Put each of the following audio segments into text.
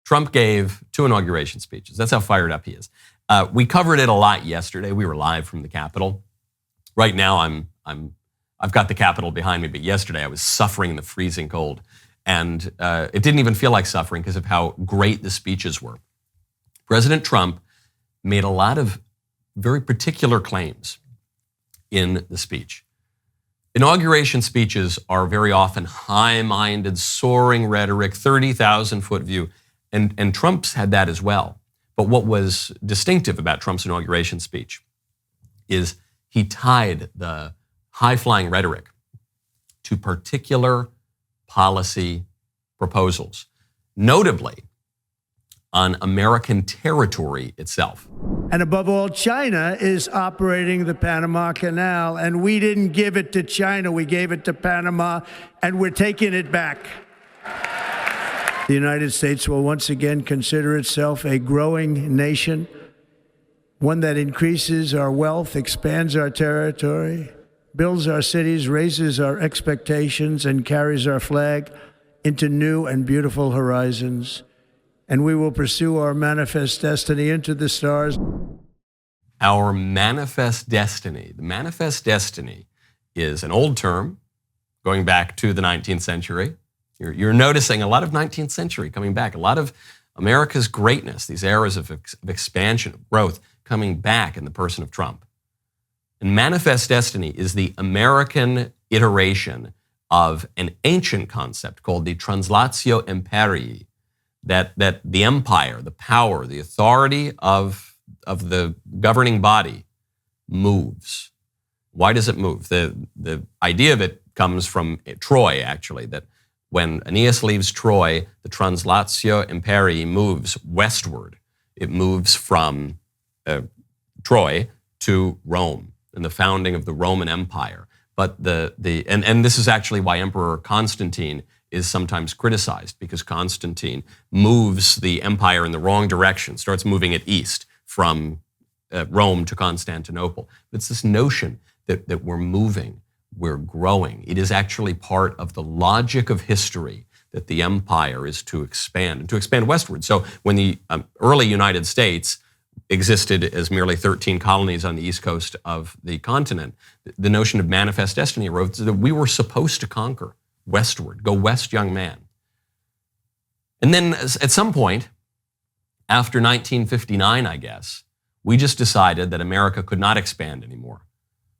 Trump gave 2 inauguration speeches. That's how fired up he is. We covered it a lot yesterday. We were live from the Capitol. Right now, I've got the Capitol behind me, but yesterday I was suffering in the freezing cold, and it didn't even feel like suffering because of how great the speeches were. President Trump made a lot of very particular claims in the speech. Inauguration speeches are very often high-minded, soaring rhetoric, 30,000-foot view, and Trump's had that as well. But what was distinctive about Trump's inauguration speech is he tied the high-flying rhetoric to particular policy proposals, notably on American territory itself. And above all, China is operating the Panama Canal, and we didn't give it to China, we gave it to Panama, and we're taking it back. The United States will once again consider itself a growing nation, one that increases our wealth, expands our territory, builds our cities, raises our expectations, and carries our flag into new and beautiful horizons. And we will pursue our manifest destiny into the stars. Our manifest destiny. The manifest destiny is an old term going back to the 19th century. You're noticing a lot of 19th century coming back, a lot of America's greatness, these eras of expansion, of growth, coming back in the person of Trump. And manifest destiny is the American iteration of an ancient concept called the translatio imperii, that the empire, the power, the authority of the governing body moves. Why does it move? The idea of it comes from Troy, actually, that when Aeneas leaves Troy, the translatio imperii moves westward. It moves from Troy to Rome and the founding of the Roman Empire. But and this is actually why Emperor Constantine is sometimes criticized, because Constantine moves the empire in the wrong direction, starts moving it east from Rome to Constantinople. It's this notion that we're moving, we're growing. It is actually part of the logic of history that the empire is to expand, and to expand westward. So when the early United States existed as merely 13 colonies on the east coast of the continent, the notion of manifest destiny arose that we were supposed to conquer westward. Go west, young man. And then at some point, after 1959, I guess, we just decided that America could not expand anymore.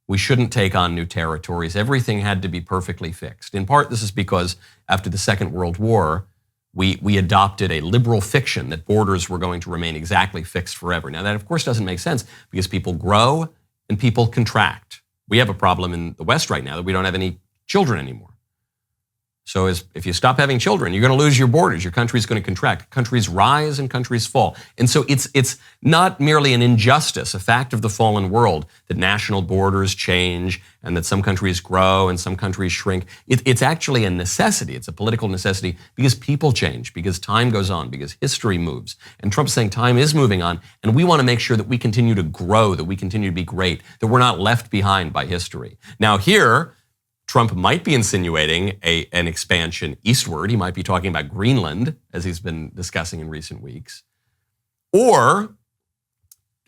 We shouldn't take on new territories. Everything had to be perfectly fixed. In part, this is because after the Second World War, we adopted a liberal fiction that borders were going to remain exactly fixed forever. Now, that of course doesn't make sense, because people grow and people contract. We have a problem in the West right now that we don't have any children anymore. So if you stop having children, you're going to lose your borders. Your country's going to contract. Countries rise and countries fall. And so it's not merely an injustice, a fact of the fallen world, that national borders change and that some countries grow and some countries shrink. It's actually a necessity. It's a political necessity, because people change, because time goes on, because history moves. And Trump's saying time is moving on, and we want to make sure that we continue to grow, that we continue to be great, that we're not left behind by history. Now here, Trump might be insinuating an expansion eastward. He might be talking about Greenland, as he's been discussing in recent weeks. Or,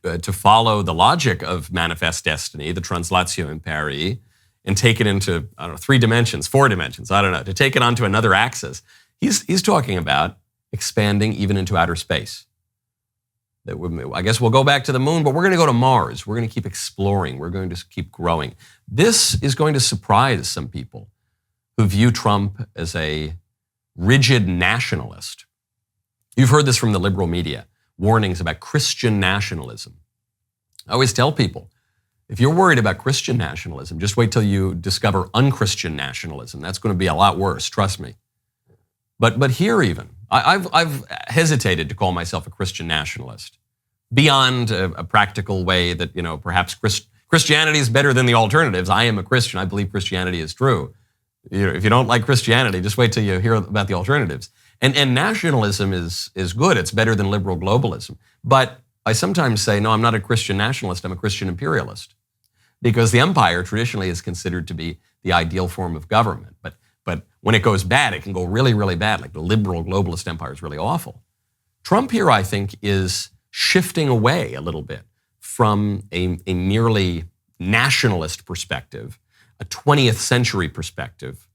to follow the logic of manifest destiny, the translatio imperii, and take it into, 3 dimensions, 4 dimensions, to take it onto another axis. He's talking about expanding even into outer space. I guess we'll go back to the moon, but we're going to go to Mars. We're going to keep exploring. We're going to keep growing. This is going to surprise some people who view Trump as a rigid nationalist. You've heard this from the liberal media, warnings about Christian nationalism. I always tell people, if you're worried about Christian nationalism, just wait till you discover unchristian nationalism. That's going to be a lot worse, trust me. But here even, I've hesitated to call myself a Christian nationalist, beyond a practical way that, perhaps Christianity is better than the alternatives. I am a Christian. I believe Christianity is true. If you don't like Christianity, just wait till you hear about the alternatives. And nationalism is good. It's better than liberal globalism. But I sometimes say, no, I'm not a Christian nationalist. I'm a Christian imperialist, because the empire traditionally is considered to be the ideal form of government. But when it goes bad, it can go really, really bad. Like the liberal globalist empire is really awful. Trump here, I think, is shifting away a little bit from a merely nationalist perspective, a 20th century perspective,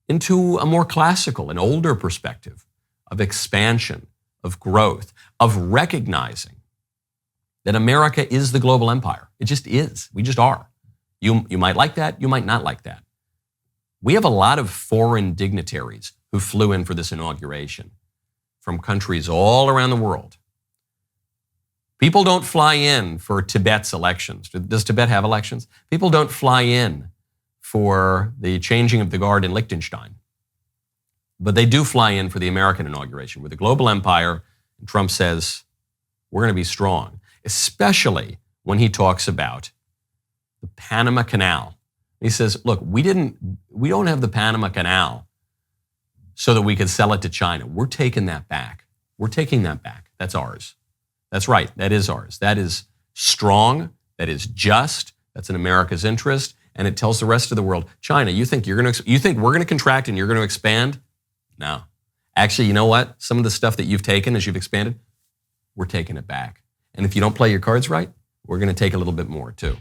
into a more classical, an older perspective of expansion, of growth, of recognizing that America is the global empire. It just is. We just are. You might like that. You might not like that. We have a lot of foreign dignitaries who flew in for this inauguration from countries all around the world. People don't fly in for Tibet's elections. Does Tibet have elections? People don't fly in for the changing of the guard in Liechtenstein. But they do fly in for the American inauguration. We're the global empire, and Trump says, we're going to be strong, especially when he talks about the Panama Canal. He says, look, we don't have the Panama Canal so that we could sell it to China. We're taking that back. We're taking that back. That's ours. That's right. That is ours. That is strong. That is just. That's in America's interest. And it tells the rest of the world, China, you think we're going to contract and you're going to expand? No. Actually, you know what? Some of the stuff that you've taken as you've expanded, we're taking it back. And if you don't play your cards right, we're going to take a little bit more too.